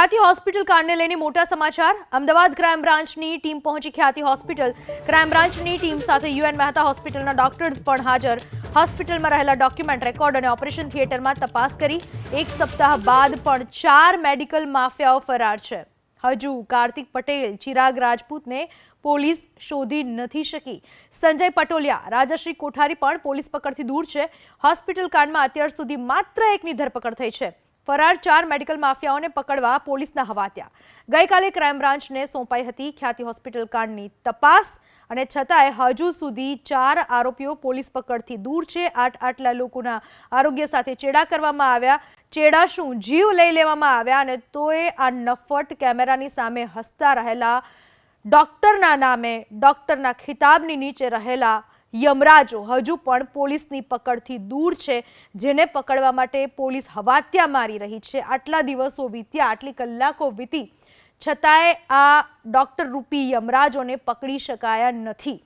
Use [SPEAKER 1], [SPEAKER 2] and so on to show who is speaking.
[SPEAKER 1] ખ્યાતિ હોસ્પિટલ કાંડને લઈને મોટા સમાચાર। અમદાવાદ ક્રાઇમ બ્રાન્ચની ટીમ પહોંચી ખ્યાતિ હોસ્પિટલ। ક્રાઇમ બ્રાન્ચની ટીમ સાથે યુએન મહેતા હોસ્પિટલના ડોક્ટર્સ પણ હાજર। હોસ્પિટલમાં રહેલા ડોક્યુમેન્ટ, રેકોર્ડ અને ઓપરેશન થિયેટરમાં તપાસ કરી। એક સપ્તાહ બાદ પણ 4 મેડિકલ માફિયાઓ ફરાર છે। હજુ કાર્તિક પટેલ, ચિરાગ રાજપૂતને પોલીસ શોધી નથી શકી। સંજય પટોલિયા, રાજાશ્રી કોઠારી પણ પોલીસ પકડથી દૂર છે। હોસ્પિટલ કાંડમાં અત્યાર સુધી માત્ર એકની ધરપકડ થઈ છે। ફરાર 4 મેડિકલ માફિયાઓને પકડવા પોલીસના હવાત્યા। ગઈકાલે ક્રાઇમ બ્રાન્ચને સોંપાઈ હતી ખ્યાતિ હોસ્પિટલ કાંડની તપાસ, અને છતાંય હજુ સુધી 4 આરોપીઓ પોલીસ પકડથી દૂર છે। આટલા લોકોના આરોગ્ય સાથે ચેડા કરવામાં આવ્યા। ચેડા શું, જીવ લઈ લેવામાં આવ્યા, અને તોય આ નફ્ફટ કેમેરાની સામે હસતા રહેલા ડોક્ટરના નામે, ડોક્ટરના ખિતાબની નીચે રહેલા યમરાજો હજુ પણ પોલીસની પકડથી દૂર છે, જેને પકડવા માટે પોલીસ હવાત્યા મારી રહી છે। આટલા દિવસો વીત્યા, આટલી કલાકો વીતી, છતાંય આ ડોક્ટર રૂપી યમરાજોને પકડી શકાયા નથી।